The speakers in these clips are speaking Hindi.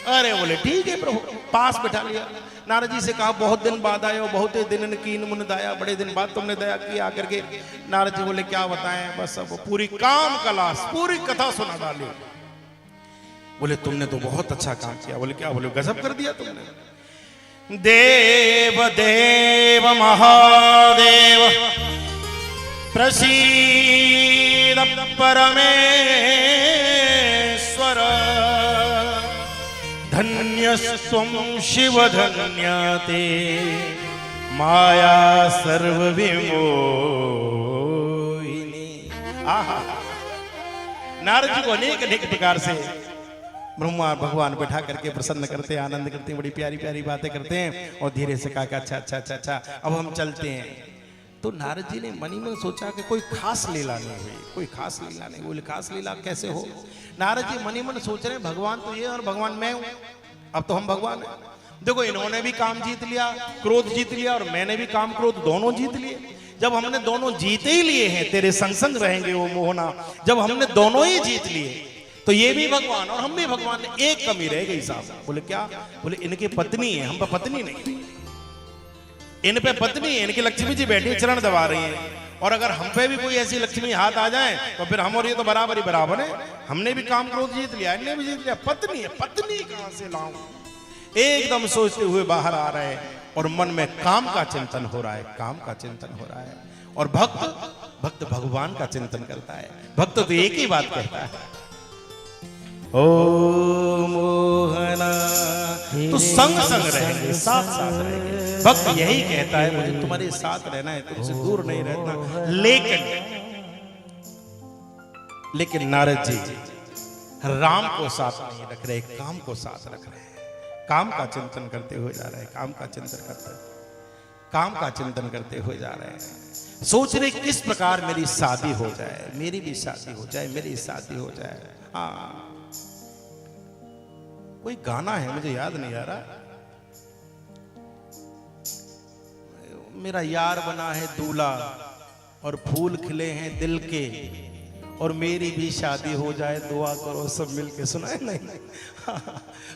अरे बोले ठीक है प्रभु, पास बैठा लिया। नारद जी से कहा बहुत दिन बाद आए हो, बहुत दिन कीन मुन दाया, बड़े दिन बाद तुमने दया किया करके। नारद जी बोले क्या बताएं, बस अब पूरी काम कलास पूरी कथा सुना डाली। बोले तुमने तो बहुत अच्छा काम किया। बोले क्या? बोले गजब कर दिया तुमने। देव देव महादेव प्रसीद परमेश्वर, धन्यस्त्वं शिव धन्यते माया सर्वविमोहिनी। आहा, नारद जी को अनेक अनेक प्रकार से ब्रह्मा भगवान बैठा करके प्रसन्न करते हैं, आनंद करते हैं, बड़ी प्यारी प्यारी बातें करते हैं। और धीरे से कहा अच्छा अच्छा अच्छा अच्छा अब हम चलते हैं। तो नारद जी ने मनी में सोचा कि कोई खास लीला नहीं हुई, कोई खास लीला नहीं। बोले खास लीला कैसे हो? नारद जी मनी मन सोच रहे हैं भगवान तो ये और भगवान मैं हूं, अब तो हम भगवान हैं। देखो इन्होंने भी काम जीत लिया, क्रोध जीत लिया, और मैंने भी काम क्रोध दोनों जीत लिए। जब हमने दोनों जीते ही लिए हैं, तेरे संग संग रहेंगे वो मोहना, जब हमने दोनों ही जीत लिए तो ये भी भगवान और हम भी भगवान। एक कमी रह गई साहब। बोले क्या? बोले इनकी पत्नी है, हम पे पत्नी नहीं। इन पे पत्नी है, इनकी लक्ष्मी जी बैठी चरण दबा रही है। और अगर हम पे भी कोई ऐसी लक्ष्मी हाथ आ जाए तो फिर हम और ये तो बराबर ही बराबर है। हमने भी काम क्रोध जीत लिया, इनने भी जीत लिया। पत्नी है, पत्नी कहां से लाऊं? एकदम सोचते हुए बाहर आ रहे हैं और मन में काम का चिंतन हो रहा है, काम का चिंतन हो रहा है। और भक्त भगवान का चिंतन करता है। भक्त तो एक ही बात कहता है, ओ मोहना, तो संग संग रहेंगे, साथ साथ रहेंगे। भक्त यही कहता है मुझे तुम्हारे साथ रहना है, तुमसे दूर नहीं रहना। लेकिन नारद जी राम को साथ नहीं रख रहे, काम को साथ रख रहे हैं। काम का चिंतन करते हुए जा रहे हैं, काम का चिंतन करते हुए जा रहे हैं। सोच रहे किस प्रकार मेरी शादी हो जाए, मेरी भी शादी हो जाए, मेरी शादी हो जाए। हाँ, कोई गाना है मुझे याद नहीं आ रहा। मेरा यार बना है दूल्हा और फूल खिले हैं दिल के, और मेरी भी शादी हो जाए, दुआ करो सब मिलके। सुना है नहीं?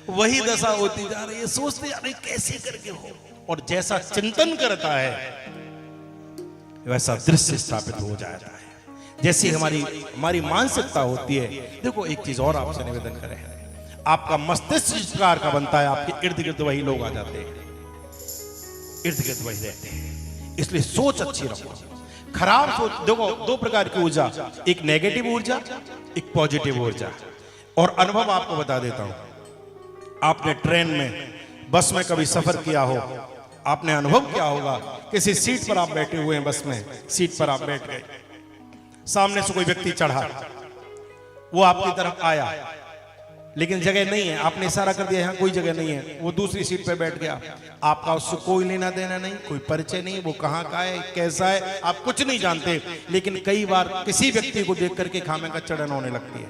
वही दशा होती जा रही है। सोचते जा रहे कैसे करके हो, और जैसा चिंतन करता है वैसा दृश्य स्थापित हो जाता है। जैसी हमारी मानसिकता होती है। देखो एक चीज और आपसे निवेदन करें, आपका मस्तिष्क जिस प्रकार का बनता है, आपके इर्द गिर्द वही लोग आ जाते हैं, इर्द गिर्द वही रहते हैं। इसलिए सोच अच्छी रखो। खराब सोच, देखो दो प्रकार की ऊर्जा, एक नेगेटिव ऊर्जा, एक पॉजिटिव ऊर्जा। और अनुभव आपको बता देता हूं, आपने ट्रेन में बस में कभी सफर किया हो, आपने अनुभव किया होगा। किसी सीट पर आप बैठे हुए हैं, बस में सीट पर आप बैठ गए, सामने से कोई व्यक्ति चढ़ा, वो आपकी तरफ आया लेकिन जगह नहीं है। आपने इशारा कर दिया यहां कोई जगह नहीं है, वो दूसरी सीट पे बैठ गया। आपका उससे कोई लेना देना नहीं, कोई परिचय नहीं, वो कहां का है, कैसा है, आप कुछ नहीं जानते। लेकिन कई बार किसी व्यक्ति को देख करके खामे का चढ़न होने लगती है।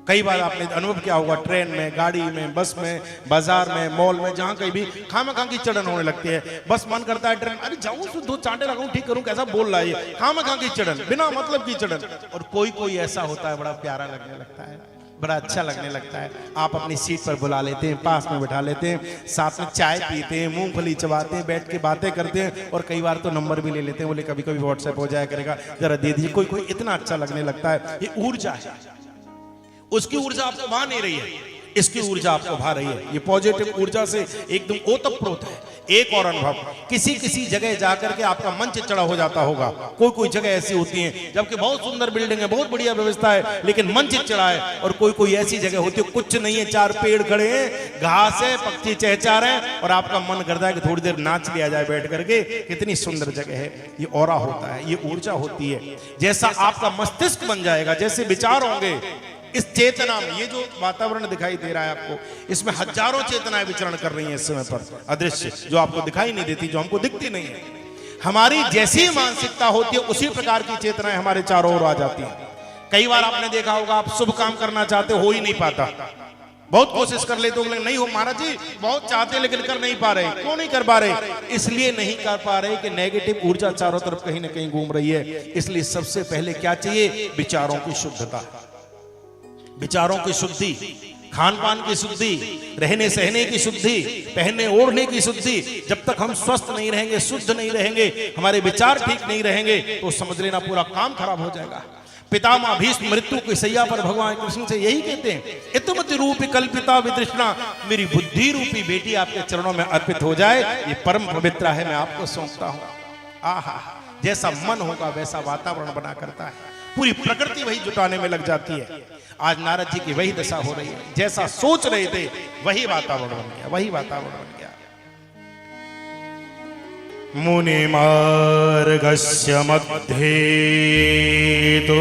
कई बार आपने अनुभव किया होगा, ट्रेन में, गाड़ी में, बस में, बाजार में, मॉल में, जहां कहीं भी खामा की चढ़न होने लगती है। बस मन करता है ट्रेन, अरे जाऊं तो दो चांटे लगाऊं, ठीक करूं, कैसा बोल रहा है ये, खामा की चढ़न, बिना मतलब की चढ़न। और कोई ऐसा होता है बड़ा प्यारा लगने लगता है, बड़ा अच्छा लगने लगता है। आप अपनी सीट पर बुला लेते हैं, पास में बैठा लेते हैं, साथ में चाय पीते हैं, मूंगफली चबाते हैं, बैठ के बातें करते हैं, और कई बार तो नंबर भी ले लेते हैं। बोले कभी कभी व्हाट्सएप हो जाया करेगा, जरा दे दीजिए। कोई इतना अच्छा लगने लगता है। ये ऊर्जा है, उसकी ऊर्जा आपको भा नहीं रही है, इसकी ऊर्जा आपको भा रही है। ये पॉजिटिव ऊर्जा से एकदम ओतप्रोत है। एक और अनुभव, किसी जगह जाकर के आपका मन चिड़चिड़ा हो जाता होगा। कोई जगह ऐसी होती है जबकि बहुत सुंदर बिल्डिंग है, बहुत बढ़िया व्यवस्था है, लेकिन मन चिड़चिड़ा है। और कोई ऐसी जगह होती है कुछ नहीं है, चार पेड़ खड़े हैं, घास है, पक्षी चहचहा रहे हैं, और आपका मन करता है कि थोड़ी देर नाच लिया जाए बैठ करके। कितनी सुंदर जगह है। ये ऑरा होता है, ये ऊर्जा होती है। जैसा आपका मस्तिष्क बन जाएगा, जैसे विचार होंगे इस चेतना में, ये जो वातावरण दिखाई दे रहा है आपको, इसमें हजारों चेतनाएं विचरण कर रही हैं इस समय पर, अदृश्य, जो आपको दिखाई नहीं देती, जो हमको दिखती नहीं है। हमारी जैसी मानसिकता होती है उसी प्रकार की चेतनाएं हमारे चारों ओर आ जाती हैं। कई बार आपने देखा होगा, आप शुभ काम करना चाहते हो ही नहीं पाता, बहुत कोशिश कर लेते हो, नहीं हो महाराज जी, बहुत चाहते लेकिन कर नहीं पा रहे। क्यों नहीं कर पा रहे? इसलिए नहीं कर पा रहे कि नेगेटिव ऊर्जा चारों तरफ कहीं ना कहीं घूम रही है। इसलिए सबसे पहले क्या चाहिए? विचारों की शुद्धता, विचारों की शुद्धि। खान पान की शुद्धि, रहने सहने की शुद्धि, पहनने ओढ़ने की शुद्धि। जब तक हम स्वस्थ नहीं रहेंगे, शुद्ध नहीं रहेंगे, हमारे विचार ठीक नहीं रहेंगे, तो समझ लेना पूरा काम खराब हो जाएगा। पितामह भीष्म मृत्यु की सैया पर भगवान कृष्ण से यही कहते हैं, इतमत रूपी कल्पिता वितृष्णा, मेरी बुद्धि रूपी बेटी आपके चरणों में अर्पित हो जाए, ये परम पवित्र है, मैं आपको सौंपता हूं। आहा, जैसा मन होगा वैसा वातावरण बना करता है, पूरी प्रकृति वही जुटाने में लग जाती है। आज नारद जी की वही दशा हो रही है, जैसा सोच रहे थे वही वातावरण बन गया, वही वातावरण बन गया। मुनि मार्गस्य मध्ये तो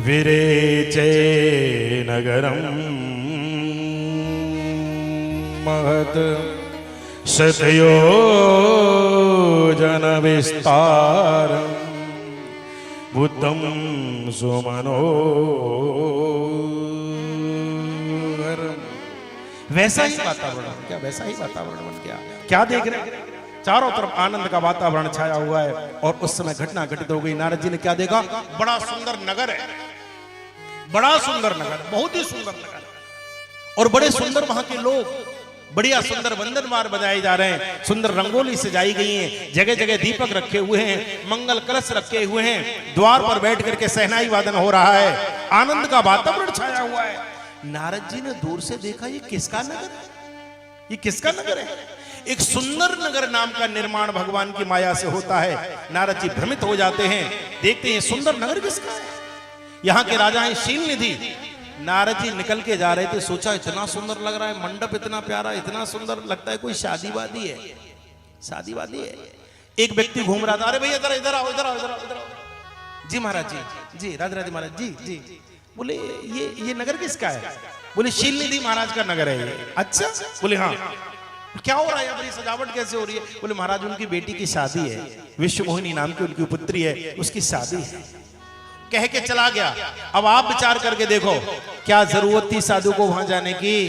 विरेचे नगरम महत् शतयोजन विस्तारम बुद्धम सुमनोहरम। वैसा ही वातावरण बन गया, वैसा ही वातावरण बन गया। क्या देख रहे हैं? चारों तरफ आनंद का वातावरण छाया हुआ है। और उस समय घटना घटित हो गई। नारद जी ने क्या देखा? बड़ा सुंदर नगर है, बड़ा सुंदर नगर, बहुत ही सुंदर नगर, और बड़े सुंदर वहां के लोग, बढ़िया सुंदर वंदनवार बजाए जा रहे हैं, सुंदर रंगोली सजाई गई है, जगह जगह दीपक रखे हुए हैं, मंगल कलश रखे हुए हैं, द्वार पर बैठ करके सहनाई वादन हो रहा है, आनंद का वातावरण छाया हुआ है। नारद जी ने दूर से देखा, ये किसका नगर है? ये किसका नगर है? एक सुंदर नगर नाम का निर्माण भगवान की माया से होता है। नारद जी भ्रमित हो जाते हैं, देखते हैं सुंदर नगर किसका है? यहाँ के राजा हैं शीलनिधि। नारद जी निकल के जा रहे थे, सोचा इतना सुंदर लग रहा है, मंडप इतना प्यारा, इतना सुंदर लगता है कोई शादी वादी है, शादी वादी है। एक व्यक्ति घूम रहा था, अरे भैया इधर इधर आओ, इधर आओ, इधर आओ, इधर आओ। जी महाराज जी, जी राधे राधे महाराज जी, जी। बोले ये नगर किसका है? बोले शीलनिधि महाराज का नगर है ये। अच्छा? बोले हाँ। क्या हो रहा है? बड़ी सजावट कैसे हो रही है? बोले महाराज उनकी बेटी की शादी है, विश्वमोहिनी नाम की उनकी पुत्री है, उसकी शादी है। कह के चला गया। अब आप विचार करके देखो, क्या जरूरत थी साधु को वहां जाने की?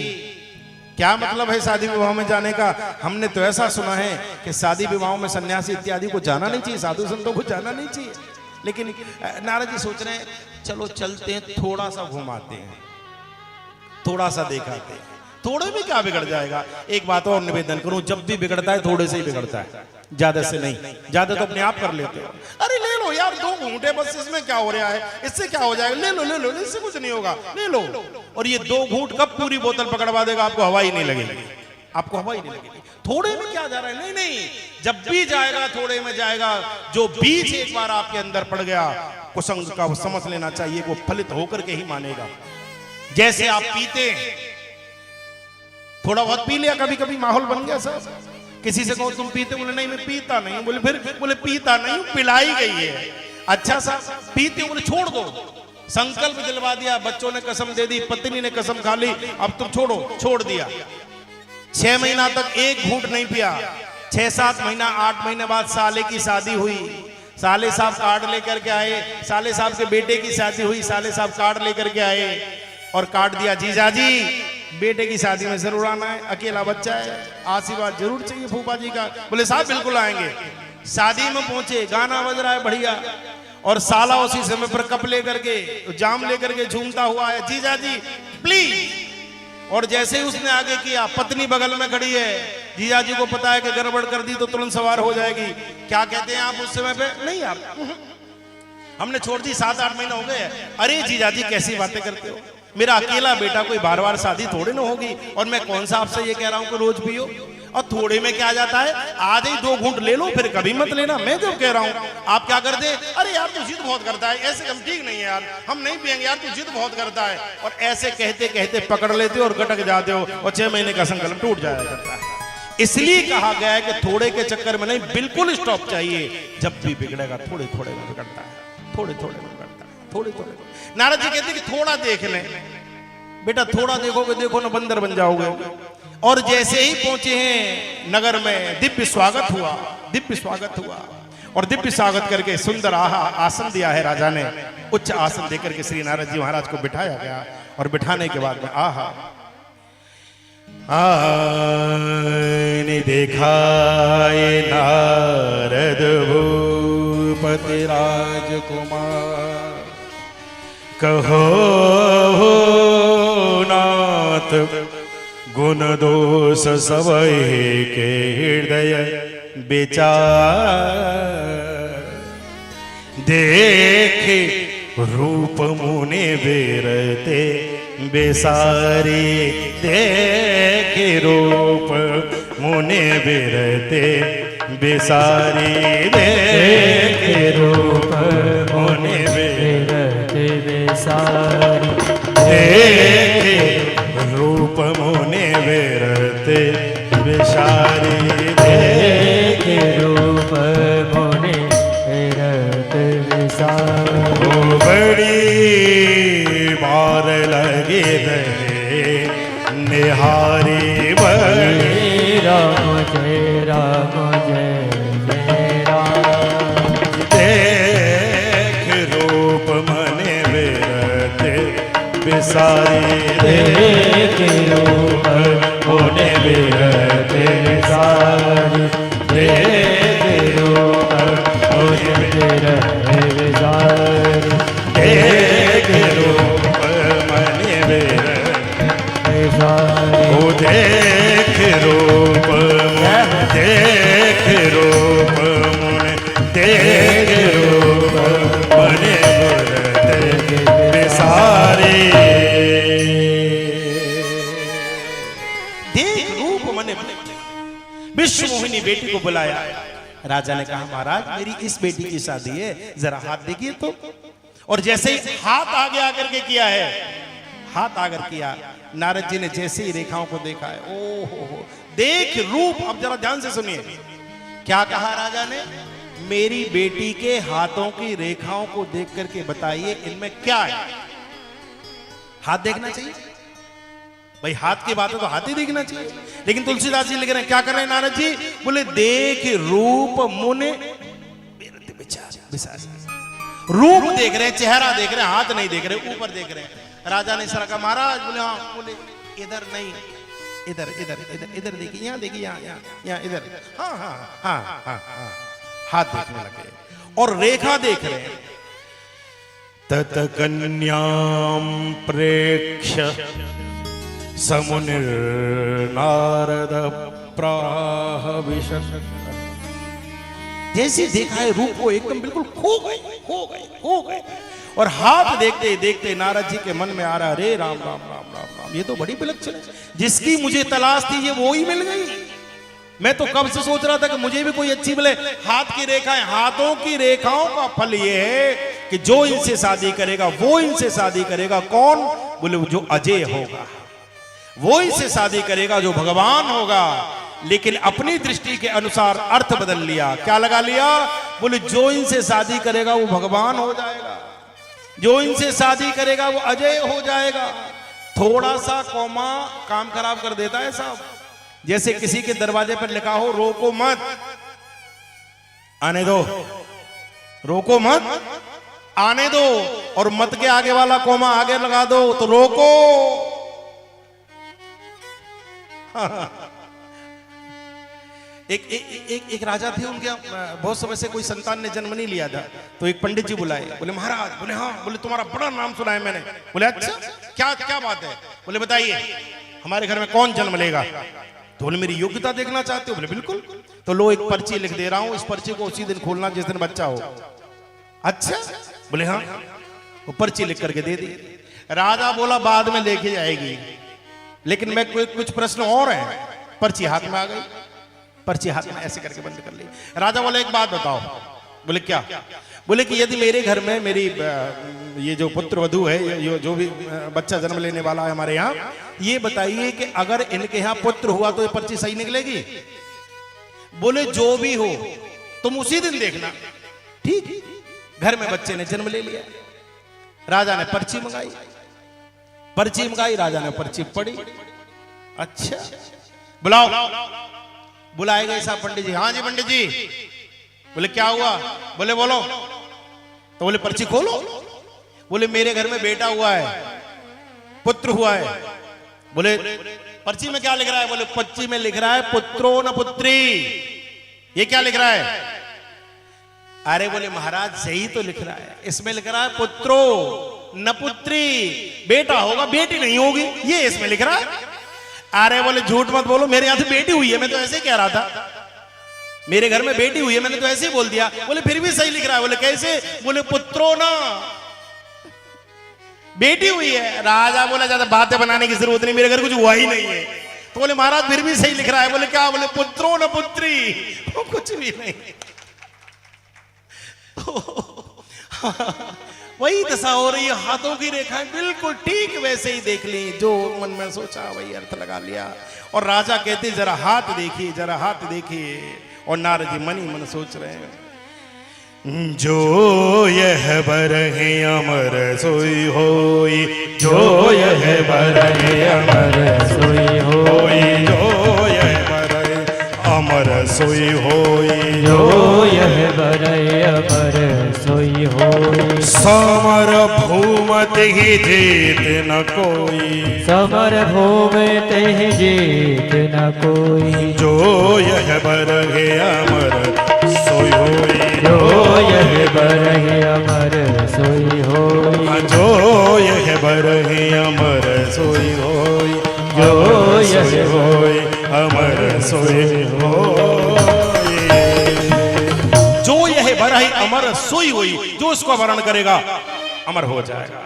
क्या मतलब है शादी विवाह में जाने का? हमने तो ऐसा सुना है कि शादी विवाहों में सन्यासी इत्यादि को जाना नहीं चाहिए, साधु संतों को जाना नहीं चाहिए। लेकिन नारद जी सोच रहे हैं चलो चलते हैं, थोड़ा सा घुमाते हैं, थोड़ा सा दिखाते हैं, थोड़े में क्या बिगड़ जाएगा। एक बात और निवेदन करूं, जब भी बिगड़ता है थोड़े से ही बिगड़ता है, ज्यादा से नहीं। ज्यादा तो अपने आप कर लेते हो। अरे ले लो यार 2 घूंटे बस, इसमें क्या हो रहा है, इससे क्या हो जाएगा, ले लो ले लो, इससे कुछ नहीं होगा, ले लो। और ये 2 घूंट कब पूरी बोतल पकड़वा देगा, आपको हवा ही नहीं लगेगी, आपको हवा ही नहीं लगेगी। थोड़े में क्या जा रहा है? नहीं नहीं, जब भी जाएगा थोड़े में जाएगा। जो बीज एक बार आपके अंदर पड़ गया कुसंग का, वो समझ लेना चाहिए वो फलित होकर के ही मानेगा। जैसे आप पीते हैं, थोड़ा बहुत पी लिया, कभी कभी माहौल बन गया सर, किसी से कहो तुम पीते, बोले नहीं मैं पीता नहीं, बोले फिर बोले पीता नहीं, पिलाई गई है। अच्छा सा पीते, बोले छोड़ दो, संकल्प दिलवा दिया, बच्चों ने कसम दे दी, पत्नी ने कसम खा ली, अब तुम छोड़ो, छोड़ दिया। 6 महीना तक एक घूंट नहीं पिया, 6-7 महीना 8 महीने बाद साले की शादी हुई, साले साहब कार्ड लेकर के आए, साले साहब के बेटे की शादी हुई, साले साहब कार्ड लेकर के आए और काट दिया, जीजा जी बेटे की शादी में जरूर आना है, अकेला बच्चा है, आशीर्वाद जरूर चाहिए फूफा जी का। बोले साहब बिल्कुल आएंगे। शादी में पहुंचे, गाना बज रहा है बढ़िया, और साला उसी समय पर कप लेकर के, जाम लेकर के झूमता हुआ है, जीजा जी प्लीज। और जैसे ही उसने आगे किया, पत्नी बगल में खड़ी है, जीजा जी को पता है कि गड़बड़ कर दी तो तुरंत सवार हो जाएगी। क्या कहते हैं आप उस समय पे? नहीं यार हमने छोड़ दी, 7-8 महीने हो गए। अरे जीजा जी कैसी बातें करते हो, मेरा अकेला बेटा, कोई बार बार शादी थोड़ी ना होगी, और मैं कौन सा आपसे ये कह रहा हूं कि रोज पियो। और थोड़े में क्या जाता है, आज ही 2 घूंट ले लो, फिर कभी मत लेना। मैं जो कह रहा हूं, आप क्या करते? अरे यार तू जिद बहुत करता है, ऐसे हम ठीक नहीं है यार, हम नहीं पियेंगे यार, तू जिद बहुत करता है। और ऐसे कहते कहते पकड़ लेते हो और गटक जाते हो, और 6 महीने का संकल्प टूट जाया करता है। इसलिए कहा गया है कि थोड़े के चक्कर में नहीं, बिल्कुल स्टॉप चाहिए। जब भी बिगड़ेगा थोड़े थोड़े में बिगड़ता है, थोड़े थोड़े में बिगड़ता है, थोड़े थोड़े। नारद जी कहते कि थोड़ा देख लें बेटा, थोड़ा देखोगे देखो ना बंदर बन जाओगे। और जैसे ही पहुंचे हैं नगर में, दिव्य स्वागत हुआ, दिव्य स्वागत हुआ, और दिव्य स्वागत करके सुंदर आसन दिया है राजा ने। उच्च आसन देकर के श्री नारद जी महाराज को बिठाया गया, और बिठाने के बाद में आने देखा ये नारद भूपति राजकुमार, कहो नारद मात गुण दोष सबहि के हृदय विचार। देखे रूप मुनि विरते बेसारे, देखे रूप मुनि विरते बेसारे, देखे रूप मुनि विरते बेसारे, देखे रूप मुनि विरते बेसारे, देखे रूप मुनि विरते बेसारे। ओ बड़ी बार लगे रहे निहारी, बड़ी राम जय राम जय जय राम। देख रूप मने विरते बिसारी, देख रूप मने विरते बिसारी, देख रूप मने विरते बिसारी, देख रूप मने विरते बिसारी। ओ देख रूप मन, देख रूप मन, देख रूप मने विरते बिसारी, देख रूप मने। विश्व मोहिनी बेटी को बुलाया। राजा ने कहा महाराज मेरी इस बेटी की शादी है, जरा हाथ देखिए तो। और जैसे ही हाथ आगे आकर के किया है, हाथ आकर किया, नारद जी ने जैसे ही रेखाओं को देखा है, ओहो देख रूप। अब जरा ध्यान से सुनिए क्या कहा राजा ने, मेरी बेटी के हाथों की रेखाओं को देख करके बताइए इनमें क्या है। हाथ देखना चाहिए भाई, हाथ की बात है तो हाथ ही देखना चाहिए। लेकिन तुलसीदास जी लिख रहे हैं, क्या कर रहे हैं नारद जी, बोले देख रूप मुने रूप देख रहे हैं, चेहरा देख रहे हैं, हाथ नहीं देख रहे, ऊपर देख रहे हैं। राजा ने इशारा कहा महाराज, बोले हाँ, बोले इधर नहीं, इधर इधर इधर इधर देखिए, यहाँ देखिए, यहाँ यहाँ यहाँ इधर, हाँ हाँ हाँ हाँ हाँ, हाथ देखने लगे और रेखा देख रहे हैं। तत कन्याम प्रेक्ष्य समुनिर्नारद प्राह विशद। जैसे देखा है रूप को एकदम बिल्कुल खो गए, खो गए, खो गए। और हाथ देखते देखते नारद जी के मन में आ रहा, अरे राम राम राम राम राम, ये तो बड़ी विलक्षण है, जिसकी मुझे तलाश थी ये वो ही मिल गई। मैं तो कब से सोच रहा था कि मुझे भी कोई अच्छी मिले। हाथ की रेखाएं, हाथों की रेखाओं का फल ये है कि जो इनसे शादी करेगा वो इनसे शादी करेगा। कौन? बोले जो अजय होगा वो इनसे शादी करेगा, जो भगवान होगा। लेकिन अपनी दृष्टि के अनुसार अर्थ बदल लिया। क्या लगा लिया? बोले जो इनसे शादी करेगा वो भगवान हो जाएगा, जो इनसे शादी करेगा वो अजय हो जाएगा। थोड़ा सा कौमा काम खराब कर देता है साहब। जैसे किसी के दरवाजे पर लिखा हो रोको मत, आने दो, रोको मत, आने दो, और मत के आगे वाला कौमा आगे लगा दो तो रोको। एक राजा थे, उनके बहुत समय से कोई संतान ने जन्म नहीं लिया था। तो एक पंडित जी बुलाए, बोले महाराज, बोले हाँ, बोले तुम्हारा बड़ा नाम सुना है मैंने। बोले अच्छा, क्या क्या बात है? बोले बताइए हमारे घर में कौन जन्म लेगा? तो बोले मेरी योग्यता देखना चाहते हो? बोले बिल्कुल। तो लो एक पर्ची लिख दे रहा हूं, इस पर्ची को उसी दिन खोलना जिस दिन बच्चा हो। अच्छा, बोले हाँ। वो पर्ची लिख करके दे दी। राजा बोला बाद में लेके जाएगी, लेकिन मैं कुछ प्रश्न और हैं। पर्ची हाथ में आ गई, पर्ची हाथ में ऐसे करके बंद कर ली। राजा बोले एक बात बताओ। बोले क्या? बोले कि यदि मेरे घर में मेरी ये जो पुत्र वधू है, ये जो भी बच्चा जन्म लेने वाला है हमारे यहाँ, ये बताइए कि अगर इनके यहाँ पुत्र हुआ तो ये पर्ची सही निकलेगी? बोले जो भी हो तुम उसी दिन देखना। ठीक, घर में बच्चे ने जन्म ले लिया। राजा ने पर्ची मंगाई, पर्ची मंगाई, राजा ने पर्ची पढ़ी। अच्छा, बुलाओ। बुलाए गए साहब पंडित जी। हाँ जी पंडित जी। बोले क्या हुआ? बोले बोलो। तो बोले पर्ची खोलो। बोले मेरे घर में बेटा हुआ है, पुत्र हुआ है। बोले पर्ची में क्या लिख रहा है? बोले पर्ची में लिख रहा है पुत्रो न पुत्री। ये क्या लिख रहा है? अरे बोले महाराज सही तो लिख रहा है, इसमें लिख रहा है पुत्रो। न पुत्री, बेटा होगा बेटी नहीं होगी, ये इसमें लिख रहा है। अरे बोले झूठ मत बोलो, मेरे यहां से बेटी हुई है, मैं तो ऐसे ही कह रहा था, मेरे घर में बेटी हुई है, मैंने तो ऐसे ही बोल दिया। बोले फिर भी सही लिख रहा है। बोले कैसे? बोले पुत्रो ना, बेटी हुई है। राजा बोला ज्यादा बातें बनाने की जरूरत नहीं, मेरे घर कुछ हुआ ही नहीं है। तो बोले महाराज फिर भी सही लिख रहा है। बोले क्या? बोले पुत्रो न पुत्री, वो कुछ भी नहीं। वही दशा हो रही है, हाथों की रेखाएं बिल्कुल ठीक वैसे ही देख ली, जो मन में सोचा वही अर्थ लगा लिया। और राजा कहते जरा हाथ देखिए, जरा हाथ देखिए। और नारद जी मन ही मन सोच रहे हैं, जो यह बरहे अमर सोई होई, जो यह बरहे अमर सोई होई, जो यह बरहे अमर सोई होई, जो यह बरहे अमर सोई होई। समर भूमत ही जीत न कोई, समर भूमि ते जीत न कोई। जो यह बरहे अमर सोई होई, जो यह बरहे अमर सोई होई, जो यह बरहे अमर सोई होई, जो यह होई अमर सोई होई। जो यह बरहे अमर सोई होई, जो इसको वर्ण करेगा अमर हो जाएगा।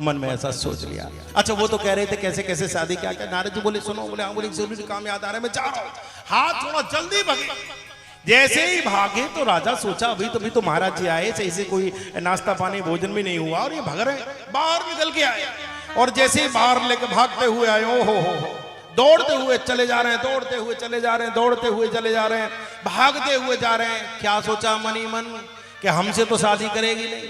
मन में ऐसा सोच लिया। अच्छा वो तो कह रहे थे कैसे कैसे शादी, क्या क्या। नारद जी बोले सुनो, बोले हाँ, बोले जरूरी काम याद आ रहा है, मैं जा रहा हूं, हाथ थोड़ा जल्दी भागे। जैसे ही भागे तो राजा सोचा अभी तो महाराज जी आए, सही से कोई नाश्ता पानी भोजन भी नहीं हुआ, और ये भाग रहे बाहर निकल के आए। और जैसे ही बाहर लेके भागते हुए आए, ओ हो, दौड़ते हुए चले जा रहे हैं, दौड़ते हुए चले जा रहे हैं, दौड़ते हुए चले जा रहे हैं, भागते हुए जा रहे हैं। क्या सोचा मन ही मन कि हमसे तो शादी करेगी नहीं,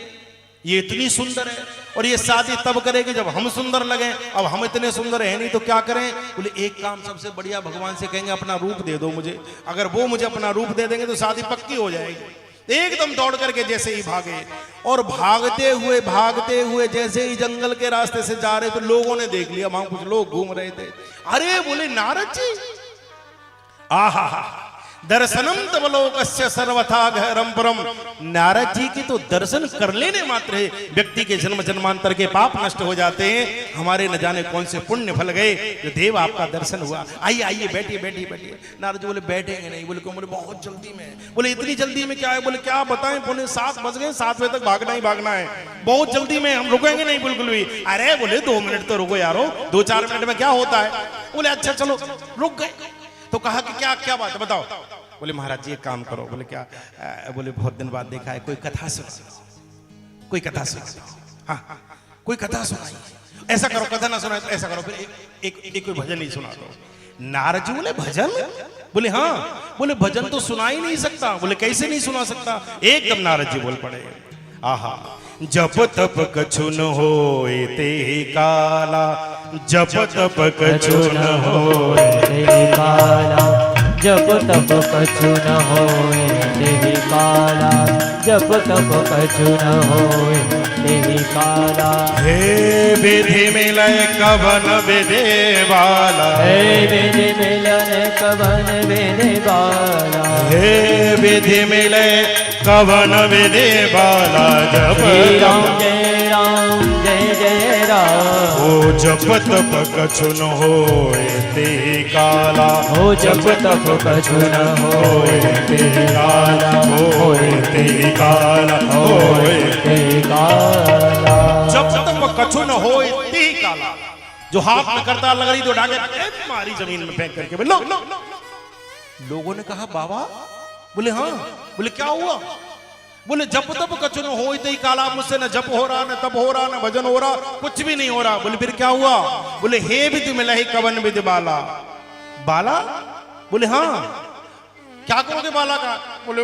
ये इतनी सुंदर है, और ये शादी तब करेगी जब हम सुंदर लगे। अब हम इतने सुंदर है नहीं तो क्या करें? बोले एक काम सबसे बढ़िया, भगवान से कहेंगे अपना रूप दे दो मुझे, अगर वो मुझे अपना रूप दे देंगे तो शादी पक्की हो जाएगी। एकदम दौड़ करके जैसे ही भागे, और भागते हुए जैसे ही जंगल के रास्ते से जा रहे तो लोगों ने देख लिया, वहां कुछ लोग घूम रहे थे। अरे बोले नारद जी, आहा दर्शनम तवलोकस्य सर्वथा गहरम परम। नारद जी की तो दर्शन कर लेने मात्र है व्यक्ति के जन्म जन्मांतर के पाप नष्ट हो जाते हैं। हमारे न जाने कौन से पुण्य फल गए जो देव आपका दर्शन हुआ। आइए आइए बैठिए बैठिए बैठिए। नारद जी बोले बैठेंगे नहीं। बोले क्यों? बोले बहुत जल्दी में। बोले इतनी जल्दी में क्या है? बोले क्या बताएं, पौने 7 बज गए, 7 बजे तक भागना ही भागना है, बहुत जल्दी में, हम रुकेंगे नहीं बिल्कुल भी। अरे बोले 2 मिनट तो रुको यारो, 2-4 मिनट में क्या होता है? बोले अच्छा चलो, रुक गए। तो कहा कि क्या क्या बात है बताओ। बोले महाराज जी एक काम करो। बोले क्या? बोले बहुत दिन बाद देखा है, कोई कथा सुना, कोई कथा सुना। हाँ कोई कथा सुनाई। ऐसा करो, कथा ना सुनाए तो ऐसा करो, फिर एक कोई भजन ही सुना दो। नारद जी बोले भजन? बोले हाँ। बोले भजन तो सुना ही नहीं सकता। बोले कैसे नहीं सुना सकता? एकदम नारद जी बोल पड़े, आहा जप तप कछु न होए ते काला, जप तप कछु न होए ते काला, जप तप कछु न होए ते काला, जप तप कछु न होए ते काला। हे विधि मिलय कवन विधे वाला, हे विधि मिलन कवन विधि वाला, हे विधि मिलय कवन विधि वाला। जप राम जय राम जय जय राम। ओ जप तप कछु न होए ते काला, हो जप तप कछु न होए ते काला, होए ते काला, होए ते काला। जप तप कछु न होए ते काला। जो हाथ में करता लग रही तो डाके मारी जमीन में फेंक करके लो लो। लोगों ने कहा बाबा? बोले हाँ। बोले क्या हुआ? बोले जप तप कछु न होए ते काला, मुझसे न जप हो रहा, न तप हो रहा, न भजन हो रहा, कुछ भी नहीं हो रहा। बोले फिर क्या हुआ? बोले हे विधि मिलहि कवन विधि बाला। बाला? बोले हाँ। क्या करोगे बाला का? बोले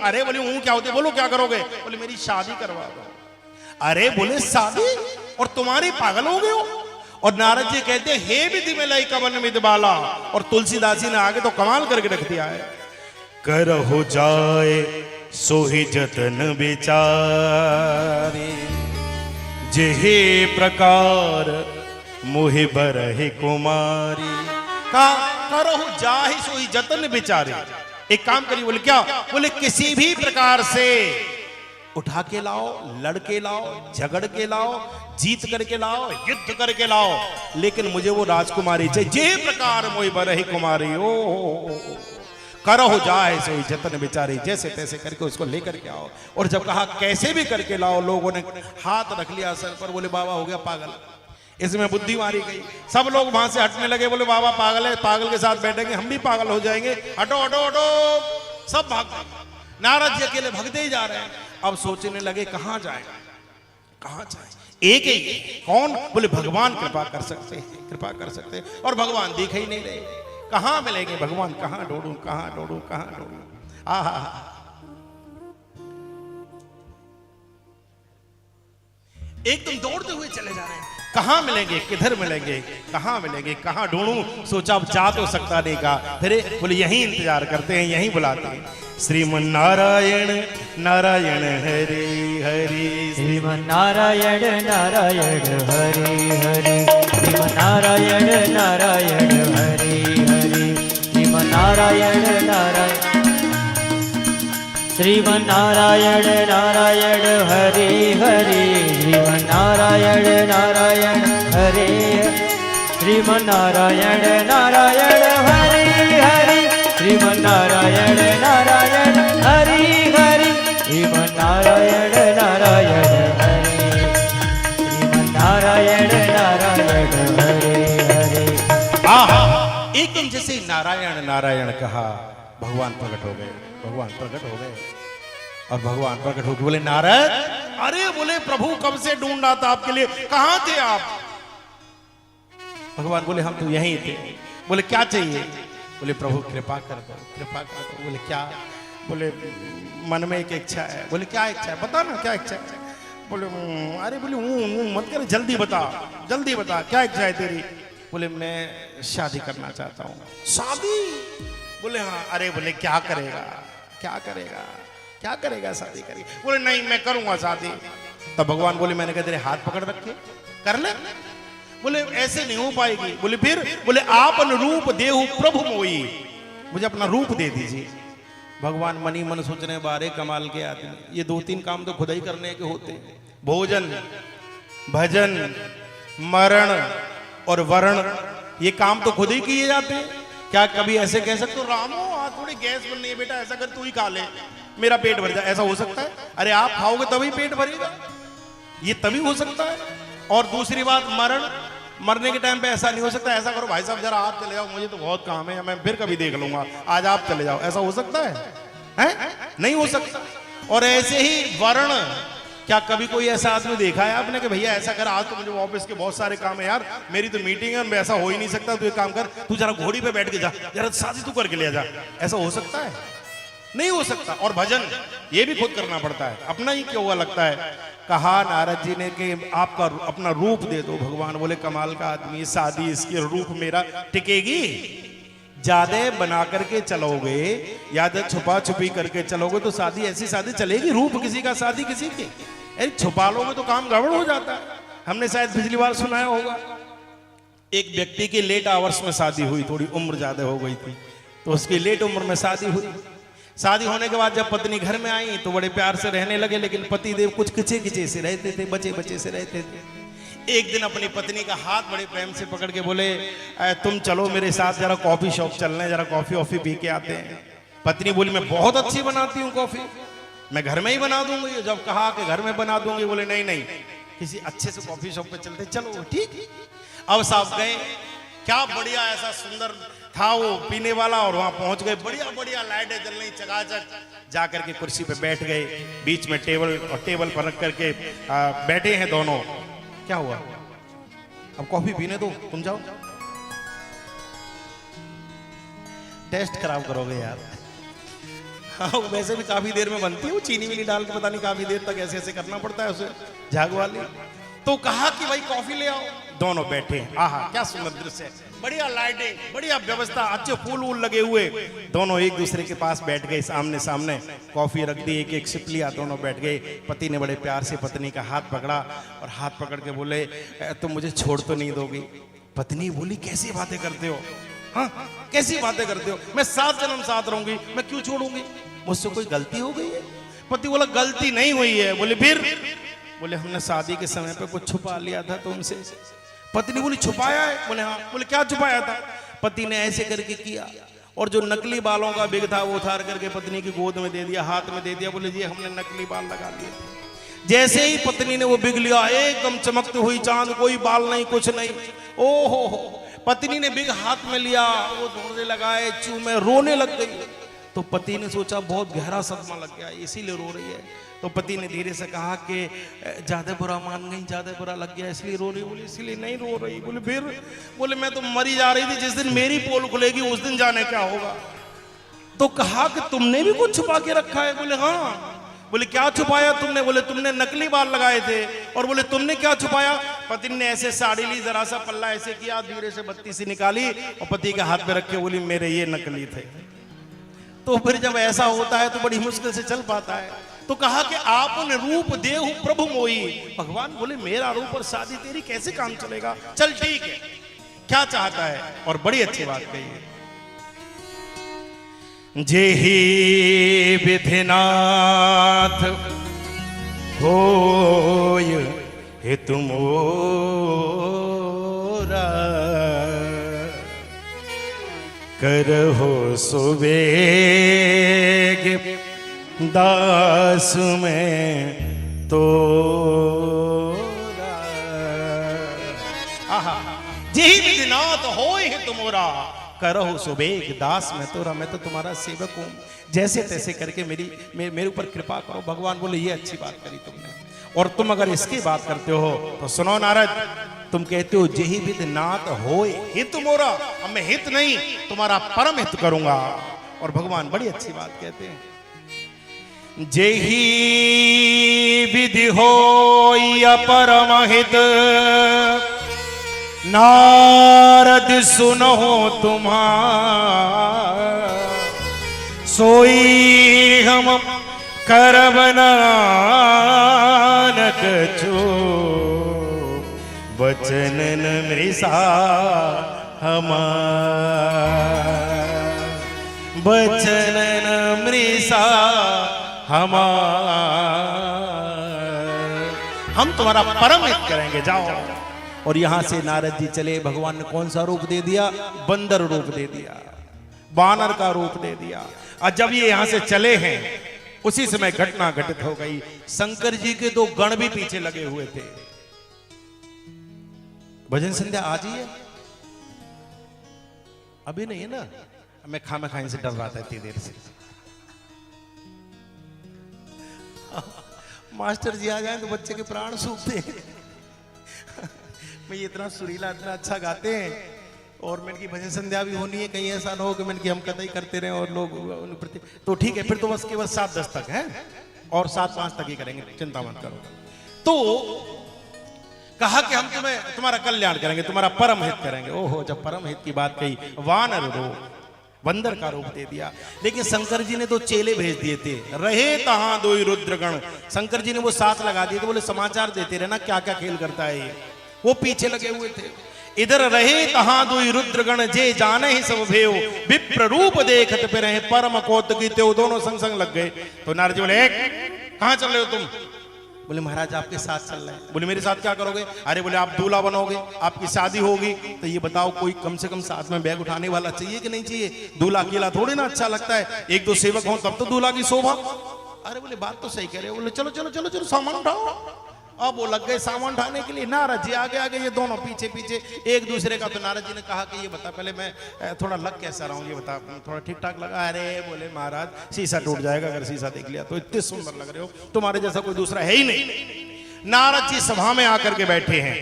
अरे बोले क्या होते? बोलो क्या करोगे? बोले मेरी शादी करवा दो। अरे बोले शादी? और तुम्हारी पागल हो गए हो? और नारद जी कहते हे विधि मिलहि कवन विधि बाला। और तुलसीदास जी ने आगे तो कमाल करके रख दिया है, कर हो जाए सोहि जतन विचारे, जेहे प्रकार मोहि बरहि कुमारी। का करहु जाहि सोहि जतन विचारे। एक काम करिए। बोले क्या? बोले किसी भी प्रकार से उठा के लाओ, लड़के लाओ, झगड़ के लाओ, जीत करके लाओ, युद्ध करके लाओ, लेकिन मुझे वो राजकुमारी चाहिए। जे प्रकार मोई बरही कुमारी ओ करो जाए सोई जतन बेचारी, जैसे तैसे करके उसको लेकर के आओ। और जब कहा कैसे भी करके लाओ, लोगों ने हाथ रख लिया सर पर, बोले बाबा हो गया पागल, इसमें बुद्धि मारी गई। सब लोग वहां से हटने लगे, बोले बाबा पागल है, पागल के साथ बैठेंगे हम भी पागल हो जाएंगे, हटो हटो हटो। सब भाग गए, नारद जी अकेले भगते ही जा रहे हैं। अब सोचने लगे कहां जाए, कहां जाए। एक ही कौन, बोले भगवान कृपा कर सकते हैं, कृपा कर सकते हैं। और भगवान दिख ही नहीं रहे, कहां मिलेंगे भगवान, कहां ढूंढूं, कहां ढूंढूं, कहां ढूंढूं। आहा, एकदम दौड़ते हुए चले जा रहे हैं, कहां मिलेंगे, किधर मिलेंगे, कहां मिलेंगे, कहां ढूंढूं। सोचा अब जा तो सकता नहीं, कहा फिर बोले यहीं इंतजार करते हैं, यहीं बुलाते हैं। श्रीमन नारायण नारायण हरे हरे, श्रीमन नारायण नारायण हरे हरे, श्रीमन नारायण नारायण हरे हरे, श्रीमन नारायण नारायण, श्रीमन नारायण नारायण हरे हरे, श्रीमन नारायण नारायण हरे, श्रीमन नारायण नारायण हरे हरे, श्रीमन नारायण नारायण हरे हरे, श्रीमन नारायण नारायण हरे, श्रीमन नारायण नारायण हरे हरे। आहा, एकदम जैसे नारायण नारायण कहा, भगवान प्रकट हो गए, भगवान प्रकट हो गए। और भगवान प्रकट होकर बोले नारद, अरे बोले प्रभु कब से ढूंढ रहा था आपके लिए, कहां थे आप। भगवान बोले हम तो यहीं थे। बोले क्या चाहिए, बोले प्रभु कृपा कर दो, कृपा कर दो। बोले क्या, बोले मन में एक इच्छा है। बोले क्या इच्छा है, बता ना क्या इच्छा है। बोले अरे बोले मत कर, जल्दी बता, जल्दी बता क्या इच्छा है तेरी। बोले मैं शादी करना चाहता हूँ। शादी, बोले हाँ। अरे बोले क्या करेगा, क्या करेगा, क्या करेगा शादी करके। बोले नहीं मैं करूंगा शादी। तब भगवान बोले मैंने कहा तेरे हाथ पकड़ रखे, कर ले। बोले ऐसे नहीं हो पाएगी। बोले फिर, बोले आपन रूप देहु प्रभु मोई, मुझे अपना रूप दे दीजिए। भगवान मनी मन सोचने बारे कमाल के आदमी, ये 2-3 काम तो खुद ही करने के होते हैं, भोजन, भजन, मरण और वरण, ये काम तो खुद ही किए जाते हैं। क्या कभी ऐसे कह सकते हो रामो आज थोड़ी गैस बन रही है बेटा, ऐसा कर तू ही खा ले मेरा पेट भर जाए, ऐसा हो सकता है? अरे आप खाओगे तभी पेट भरेगा, ये तभी हो सकता है। और दूसरी बात मरण, मरने के टाइम पे ऐसा नहीं हो सकता ऐसा करो भाई साहब जरा आप चले जाओ मुझे तो बहुत काम है, मैं फिर कभी देख लूंगा, आज आप चले जाओ, ऐसा हो सकता है? नहीं हो सकता। और ऐसे ही वर्ण, क्या कभी कोई ऐसा आदमी देखा है आपने कि भैया ऐसा कर आज तो मुझे ऑफिस के बहुत सारे काम है यार, मेरी तो मीटिंग है, ऐसा हो ही नहीं सकता, तू एक काम कर, तू जरा घोड़ी पे बैठ के जा, जरा शादी तू करके ले जा, ऐसा हो सकता है? नहीं हो सकता। और भजन ये भी खुद करना पड़ता है, अपना ही क्यों हुआ लगता है। कहा नारद जी ने कि आपका अपना रूप दे दो। भगवान बोले कमाल का आदमी, शादी इसकी रूप मेरा टिकेगी? ज्यादा बना करके चलोगे, याद छुपा छुपी करके चलोगे तो शादी ऐसी शादी चलेगी? रूप किसी का, शादी किसी की। अरे छुपा लोगे तो काम गड़बड़ हो जाता है। हमने शायद पिछली बार सुनाया होगा, एक व्यक्ति की लेट आवर्स में शादी हुई, थोड़ी उम्र ज्यादा हो गई थी तो उसकी लेट उम्र में शादी हुई। शादी होने के बाद जब पत्नी घर में आई तो बड़े प्यार से रहने लगे, लेकिन पति देव कुछ किचे किचे से रहते थे, बचे बचे से रहते थे। एक दिन अपनी पत्नी का हाथ बड़े प्रेम से पकड़ के बोले तुम चलो मेरे साथ जरा कॉफी शॉप चलना है, जरा कॉफी ऑफी पी के आते हैं। पत्नी बोली मैं बहुत अच्छी बनाती हूँ कॉफी, मैं घर में ही बना दूंगी। जब कहा कि घर में बना दूंगी, बोले नहीं नहीं किसी अच्छे से कॉफी शॉप पे चलते, चलो ठीक। अब साहब गए, क्या बढ़िया ऐसा सुंदर था वो पीने वाला, और वहां पहुंच गए, बढ़िया बढ़िया लाइटें जल रही चकाचक, जाकर के कुर्सी पे बैठ गए, बीच में टेबल, और टेबल पर रख करके बैठे हैं दोनों। क्या हुआ, अब कॉफी पीने दो, तुम जाओ। टेस्ट खराब करोगे यार। हाँ वैसे भी काफी देर में बनती है वो, चीनी वीनी डाल के पता नहीं काफी देर तक ऐसे ऐसे करना पड़ता है उसे, झाग वाली। तो कहा कि भाई कॉफी ले आओ। दोनों बैठे, आहा क्या सुंदर दृश्य है, बढ़िया लाइटिंग, बढ़िया व्यवस्था, अच्छे फूल वूल लगे हुए। दोनों एक दूसरे के पास बैठ गए, सामने सामने कॉफी रख दी, एक एक सिप लिया, दोनों बैठ गए। पति ने बड़े प्यार से पत्नी का हाथ पकड़ा और हाथ पकड़ के बोले तुम मुझे छोड़ तो नहीं दोगी? पत्नी बोली कैसी बातें करते हो, हाँ कैसी बातें करते हो, मैं 7 जन्म साथ रहूंगी, मैं क्यों छोड़ूंगी, मुझसे कोई गलती हो गई है? पति बोला गलती नहीं हुई है। बोले फिर? बोले हमने शादी के समय पे कुछ छुपा लिया था तुमसे। पत्नी बोली छुपाया है? बोले हाँ। बोले क्या छुपाया था? पति ने ऐसे करके किया और जो नकली बालों का बिग था वो उतार करके पत्नी की गोद में दे दिया, हाथ में दे दिया। बोले जी हमने नकली बाल लगा लिए थे। जैसे ही पत्नी ने वो बिग लिया, एकदम चमकती हुई चांद, कोई बाल नहीं कुछ नहीं। ओहो, पत्नी ने बिग हाथ में लिया, वो दौड़ने लगाए, चूमे, रोने लग गई। तो पति ने सोचा बहुत गहरा सदमा लग गया, इसीलिए रो रही है। तो पति ने धीरे से कहा कि ज्यादा बुरा मान गई, ज्यादा बुरा लग गया इसलिए रो रही। बोले इसलिए नहीं रो रही। बोले फिर? बोले मैं तो मरी जा रही थी, जिस दिन मेरी पोल खुलेगी उस दिन जाने क्या होगा। तो कहा कि तुमने भी कुछ छुपा के रखा है? बोले हाँ। बोले क्या छुपाया तुमने? बोले तुमने नकली बाल लगाए थे। और बोले तुमने क्या छुपाया? पत्नी ने ऐसे साड़ी ली, जरा सा पल्ला ऐसे किया, धीरे से बत्ती सी निकाली और पति के हाथ पे रख के बोली मेरे ये नकली थे। तो फिर जब ऐसा होता है तो बड़ी मुश्किल से चल पाता है। तो कहा कि आपने रूप देहु प्रभु मोई। भगवान बोले मेरा रूप और शादी तेरी कैसे काम चलेगा? चल ठीक है, क्या चाहता है? और बड़ी अच्छी बात कही है, जेहि विधिनाथ होय हित मोरा, करहो सुवेग दास में तोरा। आहा, जेहि विधिनाथ होय हित मोरा, करहो सुबेग दास में तोरा। मैं तो तुम्हारा सेवक हूं, जैसे तैसे करके मेरे ऊपर कृपा करो। भगवान बोले ये अच्छी बात करी तुमने, और तुम अगर इसकी बात करते हो तो सुनो नारद, तुम कहते हो जेहि विधि नाथ होय हित मोरा, अब मैं हित नहीं तुम्हारा परम हित करूंगा। और भगवान बड़ी अच्छी बात कहते हैं, जेहि विधि होय परम हित, नारद सुनो तुम्हारा, सोई हम करब नानक छो, बचनन मृषा हमार, बचनन मृषा हमार, हम तुम्हारा परम हित करेंगे, जाओ। और यहां से नारद जी चले। भगवान ने कौन सा रूप दे दिया? बंदर रूप दे दिया, बानर का रूप दे दिया। और जब ये यहां से चले हैं उसी समय घटना घटित हो गई। शंकर जी के दो गण भी पीछे लगे हुए थे। भजन संध्या आज ही है, अभी नहीं है ना? मैं खाना खाने से डर रहा था इतनी देर से। मास्टर जी आ जाए तो बच्चे के प्राण सूखते हैं। मैं इतना सुरीला, इतना अच्छा गाते हैं, और मैंने की भजन संध्या भी होनी है, कहीं ऐसा ना हो कि मैंने की हम कतई करते रहे और लोग प्रति। तो ठीक है, फिर तो बस केवल 7-10 तक है, और 7-5 तक ही करेंगे, चिंता मत करो। तो कहा कि हम तुम्हारा कल्याण करेंगे, तुम्हारा परम हित करेंगे। ओहो, जब परम हित की बात कही, वानर रूप, बंदर का रूप दे दिया। लेकिन शंकर जी ने तो चेले भेज दिए थे, रहे तहां दो रुद्रगण। शंकर जी ने वो साथ लगा दिए थे, बोले समाचार देते रहना क्या क्या खेल करता है ये। वो पीछे लगे हुए थे। इधर रहे तहां दुई रुद्रगण, जे जाने ही सब भेव, विप्र रूप देखत पे रहे, परम कौतुकी ते दोनों संग संग लग गए। तो नारद जी बोले कहां चल रहे हो तुम? बोले महाराज आपके साथ चल रहे हैं। बोले मेरे साथ क्या करोगे? अरे बोले आप दूल्हा बनोगे, आपकी शादी होगी, तो ये बताओ कोई कम से कम साथ में बैग उठाने वाला चाहिए कि नहीं चाहिए? दूल्हा अकेला थोड़ी ना अच्छा लगता है, 1-2 सेवक हो तब तो दूल्हा की शोभा। अरे बोले बात तो सही कह रहे हो। बोले चलो चलो चलो चलो सामान उठाओ। अब वो लग गए सामान उठाने के लिए। नारद जी आगे आगे, ये दोनों पीछे पीछे एक दूसरे का। तो नारद जी ने कहा कि ये बता पहले मैं थोड़ा लग कैसा रहा हूँ, ये बता थोड़ा ठीक ठाक लगा? अरे बोले महाराज शीशा टूट जाएगा अगर शीशा देख लिया तो, इतने सुंदर लग रहे हो, तुम्हारे जैसा कोई दूसरा है ही नहीं। नारद जी सभा में आकर के बैठे हैं,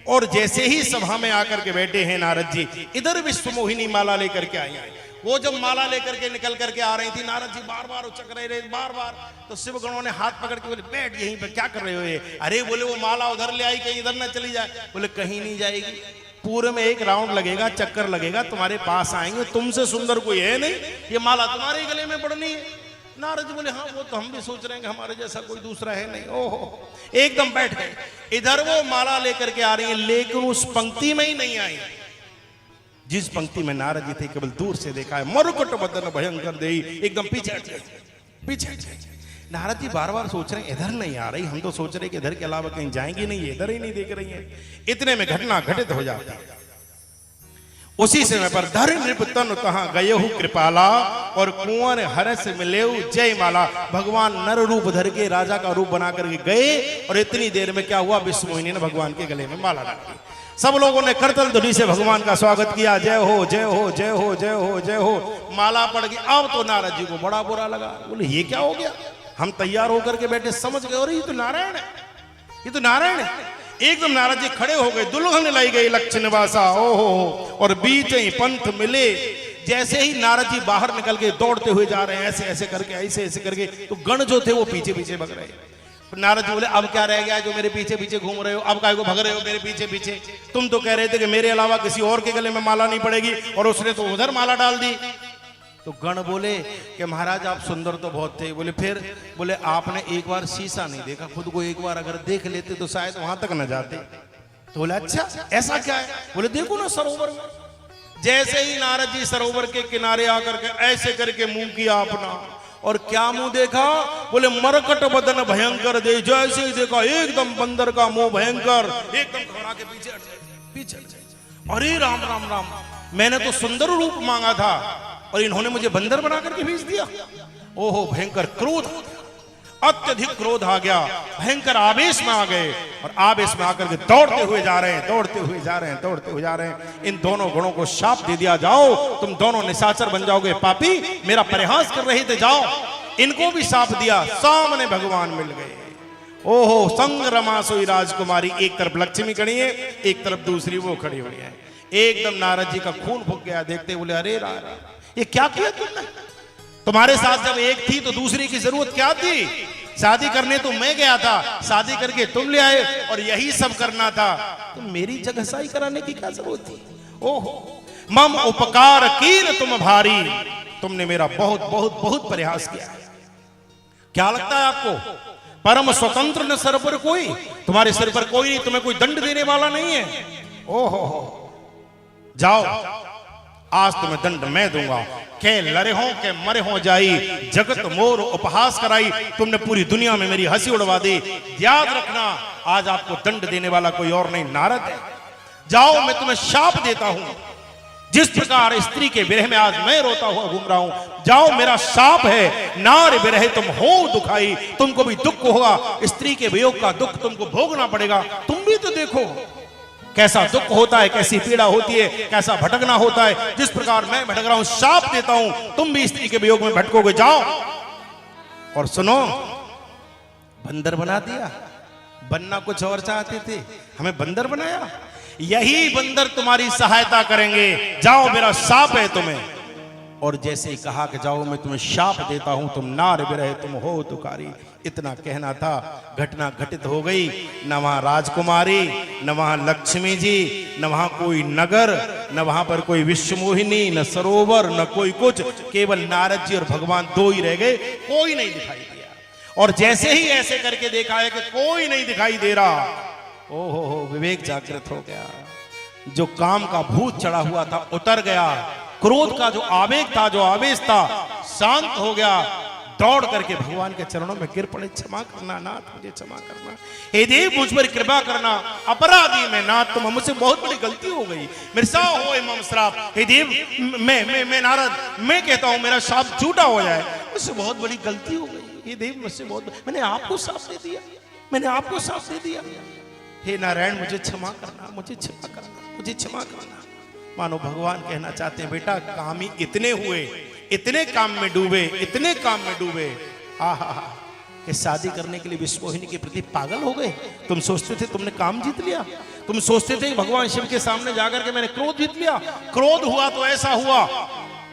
और जैसे ही सभा में आकर के बैठे हैं नारद जी, इधर विश्व मोहिनी माला लेकर के आई। वो जब माला लेकर के निकल करके आ रही थी, नारद जी बार बार उचक रहे बार बार। तो शिव गणों ने हाथ पकड़ के बोले बैठ यहीं पे, क्या कर रहे हो ये? अरे बोले वो माला उधर ले आई, कहीं इधर ना चली जाए। बोले कहीं नहीं जाएगी, पूरे में एक राउंड लगेगा, चक्कर लगेगा, तुम्हारे पास आएंगे, तुमसे सुंदर कोई है नहीं, ये माला तुम्हारे गले में पड़नी है। नारद जी बोले हाँ वो तो हम भी सोच रहे हैं हमारे जैसा कोई दूसरा है नहीं। ओहो, एकदम बैठ गए। इधर वो माला लेकर के आ रही है, लेकिन उस पंक्ति में ही नहीं आई जिस पंक्ति में नारद जी थे। केवल दूर से देखा है, मरुकट बदन भयंकर देई, एकदम पीछे हट गए, पीछे हट गए। नारद जी बार बार सोच रहे हैं इधर नहीं आ रही, हम तो सोच रहे कि इधर के अलावा कहीं जाएंगी नहीं, इधर ही नहीं देख रही हैं। इतने में घटना घटित हो जाती है। उसी समय पर धर नृप तन तहां गयहु कृपाला और कुंवर हरस मिलेऊ जय माला। भगवान नर रूप धर के राजा का रूप बना करके गए और इतनी देर में क्या हुआ, विश्व मोहिनी ने भगवान के गले में माला डाल दी। सब लोगों ने करतल ध्वनि से भगवान का स्वागत किया, जय हो जय हो जय हो जय हो जय हो। माला पड़ गई। अब तो नारद जी को बड़ा बुरा लगा, बोले ये क्या हो गया, हम तैयार होकर के बैठे, समझ गए और ये तो नारायण है, ये तो नारायण है। एकदम नारद जी खड़े हो गए, दुल्हन लाई गई लक्ष्य निवासा ओहो, और बीच ही पंथ मिले। जैसे ही नारद जी बाहर निकल के दौड़ते हुए जा रहे हैं, ऐसे ऐसे करके ऐसे ऐसे करके, तो गण जो थे वो पीछे पीछे भग रहे हैं। नारद जी बोले अब क्या रह गया जो मेरे पीछे पीछे घूम रहे हो, अब काहे को भग रहे हो मेरे पीछे पीछे, तुम तो कह रहे थे कि मेरे अलावा किसी और के गले में माला नहीं पड़ेगी, और उसने तो उधर माला डाल दी। तो गण बोले कि महाराज आप सुंदर तो बहुत थे। बोले फिर? बोले आपने एक बार शीशा नहीं देखा, खुद को एक बार अगर देख लेते तो शायद वहां तक न जाते। तो बोले अच्छा ऐसा क्या है? बोले देखो ना सरोवर में। जैसे ही नारद जी सरोवर के किनारे आकर के ऐसे करके मुंह किया अपना, और क्या मुंह देखा? बोले मरकट बदन भयंकर दे। जैसे ही देखा एकदम बंदर का मुंह भयंकर, एकदम खड़ा के पीछे हट जाए, पीछे हट जाए। अरे राम राम राम, मैंने तो सुंदर रूप मांगा था और इन्होंने मुझे बंदर बना करके भेज दिया। ओहो भयंकर क्रोध, अत्यधिक क्रोध आ गया, भयंकर आवेश में आ गए, और आवेश में आकर के दौड़ते हुए जा रहे हैं, दौड़ते हुए जा रहे हैं, दौड़ते हुए जा रहे हैं। इन दोनों गणों को शाप दे दिया, जाओ तुम दोनों निशाचर बन जाओगे, पापी मेरा परिहास कर रहे थे, जाओ। इनको भी शाप दिया, सामने भगवान मिल गए। ओहो संग्रमा सोई राजकुमारी, एक तरफ लक्ष्मी खड़ी है, एक तरफ दूसरी वो खड़ी हुई है। एकदम नारद जी का खून फूक गया, देखते बोले अरे राम ये क्या किया तुमने? तुम्हारे साथ जब एक थी तो दूसरी की जरूरत क्या थी? शादी करने तो मैं गया था, शादी करके तुम ले आए, और यही सब करना था, तो मेरी जगहसाई कराने की क्या जरूरत थी? ओहो मम उपकार कीन तुम भारी, तुमने मेरा बहुत बहुत बहुत प्रयास किया। क्या लगता है आपको परम स्वतंत्र न सर पर कोई, तुम्हारे सिर पर कोई नहीं, तुम्हें कोई दंड देने वाला नहीं है। ओहो जाओ आज तुम्हें दंड मैं दूंगा। के लरे हो के मरे हो जाई, जगत मोर उपहास कराई, तुमने पूरी दुनिया में मेरी हंसी उड़वा दी। याद रखना आज आपको दंड देने वाला कोई और नहीं, नारद है। जाओ मैं तुम्हें शाप देता हूं, जिस प्रकार स्त्री के विरह में आज मैं रोता हुआ घूम रहा हूं, जाओ मेरा शाप है, नार विरह तुम हो दुखाई, तुमको भी दुख होगा, स्त्री के वियोग का दुख तुमको भोगना पड़ेगा। तुम भी तो देखो कैसा दुख होता है, कैसी पीड़ा होती है, कैसा भटकना होता है। जिस प्रकार मैं भटक रहा हूं, शाप देता हूं, तुम भी स्त्री के वियोग में भटकोगे। जाओ और सुनो, बंदर बना दिया, बनना कुछ और चाहते थे, हमें बंदर बनाया। यही बंदर तुम्हारी सहायता करेंगे, जाओ मेरा शाप है तुम्हें। और जैसे ही कहा कि जाओ मैं तुम्हें शाप देता हूं, तुम नार विरह तुम हो तुकारी, इतना कहना था, घटना घटित हो गई। न वहां राजकुमारी, न वहां लक्ष्मी जी, न वहां कोई नगर, न वहां पर कोई विश्वमोहिनी, न सरोवर, न कोई कुछ, केवल नारद जी और भगवान दो ही रह गए, कोई नहीं दिखाई दिया। और जैसे ही ऐसे करके देखा है कि कोई नहीं दिखाई दे रहा, ओहो विवेक जागृत हो गया। जो काम का भूत चढ़ा हुआ था उतर गया, क्रोध का जो आवेग था, जो आवेश था, शांत हो गया। दौड़ करके भगवान के चरणों में गिर पड़े, क्षमा करना नाथ, मुझे क्षमा करना, हे देव मुझ पर कृपा करना, अपराधी मैं नाथ, तुम मुझसे बहुत बड़ी गलती हो गई, मेरे सा होए मम श्राप। हे देव मैं नारद, मैं कहता हूं मेरा शाप झूठा हो जाए, मुझसे बहुत बड़ी गलती हो गई, हे देव मुझसे बहुत, मैंने आपको शाप दे दिया, मैंने आपको शाप दे दिया, हे नारायण मुझे क्षमा करना, मुझे क्षमा करना, मुझे क्षमा करना। मानो भगवान कहना चाहते हैं बेटा कामी इतने हुए, इतने काम में डूबे, इतने काम में डूबे, आहा कि शादी करने के लिए विश्वमोहिनी के प्रति पागल हो गए। तुम सोचते थे तुमने काम जीत लिया, तुम सोचते थे भगवान शिव के सामने जाकर के मैंने क्रोध जीत लिया। क्रोध हुआ तो ऐसा हुआ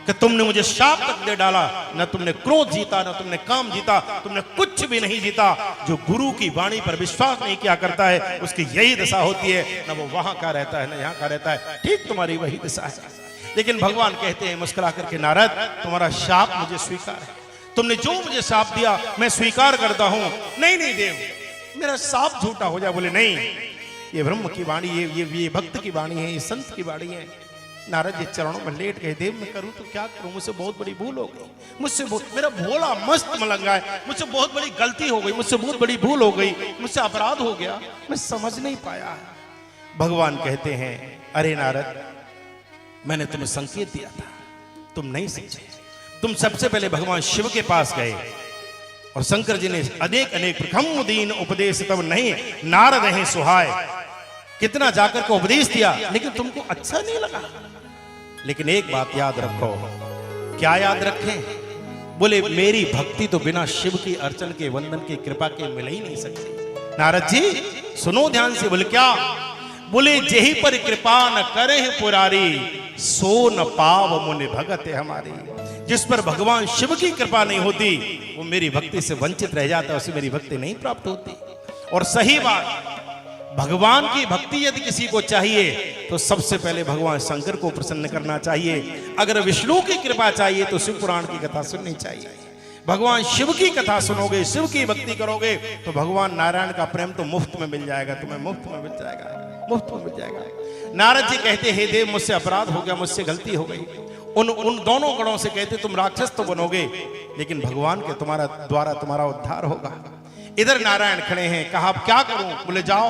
कि तुमने मुझे शाप तक दे डाला। न तुमने क्रोध जीता, न तुमने काम जीता, तुमने कुछ भी नहीं जीता। जो गुरु की वाणी पर विश्वास नहीं किया करता है उसकी यही दशा होती है, न वो वहां का रहता है न यहाँ का रहता है। ठीक तुम्हारी वही दशा है। लेकिन भगवान कहते हैं मुस्कुरा करके, नारद तुम्हारा शाप मुझे स्वीकार है, तुमने जो मुझे शाप दिया मैं स्वीकार करता हूं। नहीं नहीं देव, मेरा शाप झूठा हो जाए। बोले नहीं, ये ब्रह्म की वाणी, ये भक्त की वाणी है, ये संत की वाणी है। नारद जी चरणों में लेट गए, देव मैं करूं तो क्या करूं, मुझसे बहुत बड़ी भूल हो गई, मेरा भोला मस्त मलंगा है, मुझसे बहुत बड़ी गलती हो गई, मुझसे बहुत बड़ी भूल हो गई, मुझसे अपराध हो गया, मैं समझ नहीं पाया। भगवान कहते हैं, अरे नारद मैंने तुम्हें संकेत दिया था, तुम नहीं समझे। तुम सबसे पहले भगवान शिव के पास गए और शंकर जी ने अनेक अनेक प्रथम दीन उपदेश तब नहीं नारद हैं सुहाय, कितना जाकर को उपदेश दिया, लेकिन तुमको अच्छा नहीं लगा। लेकिन एक बात याद रखो। क्या याद रखें? बोले मेरी भक्ति तो बिना शिव की अर्चन के, वंदन के, कृपा के मिल ही नहीं सकती। नारद जी सुनो ध्यान से। बोले क्या? बोले जेहि पर कृपा न करे पुरारी, सो न पाव मुनि भगत हमारी। जिस पर भगवान शिव की कृपा नहीं होती वो मेरी भक्ति से वंचित रह जाता है, उसे मेरी भक्ति नहीं प्राप्त होती। और सही बात, भगवान की भक्ति यदि किसी को चाहिए तो सबसे पहले भगवान शंकर को प्रसन्न करना चाहिए। अगर विष्णु की कृपा चाहिए तो शिव पुराण की कथा सुननी चाहिए। भगवान शिव की कथा सुनोगे, शिव की भक्ति करोगे तो भगवान नारायण का प्रेम तो मुफ्त में मिल जाएगा, तुम्हें मुफ्त में मिल जाएगा, मुफ्त में मिल जाएगा। नारद जी कहते, हे देव मुझसे अपराध हो गया, मुझसे गलती हो गई। उन दोनों गणों से कहते तुम राक्षस तो बनोगे लेकिन भगवान के द्वारा तुम्हारा उद्धार होगा। इधर नारायण खड़े हैं, कहा अब क्या करूं? बोले जाओ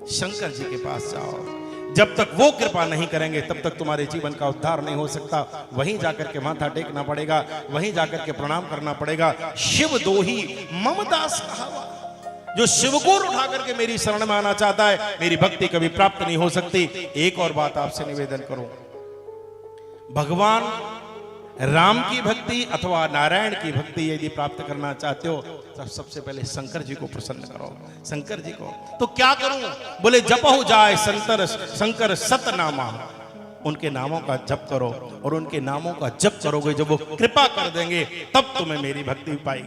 शंकर जी के पास जाओ, जब तक वो कृपा नहीं करेंगे तब तक तुम्हारे जीवन का उद्धार नहीं हो सकता। वहीं जाकर के माथा टेकना पड़ेगा, वहीं जाकर के प्रणाम करना पड़ेगा। शिव दोही ममदास कहावा, जो शिव को उठा करके मेरी शरण में आना चाहता है मेरी भक्ति कभी प्राप्त नहीं हो सकती। एक और बात आपसे निवेदन करूं, भगवान राम की भक्ति अथवा नारायण की भक्ति यदि प्राप्त करना चाहते हो तो सबसे पहले शंकर जी को प्रसन्न करो, शंकर जी को। तो क्या करूं? बोले जपहु जाए शंकर सतनामा, उनके नामों का जप करो और उनके नामों का जप करोगे जब वो कृपा कर देंगे तब तुम्हें मेरी भक्ति पाएगी।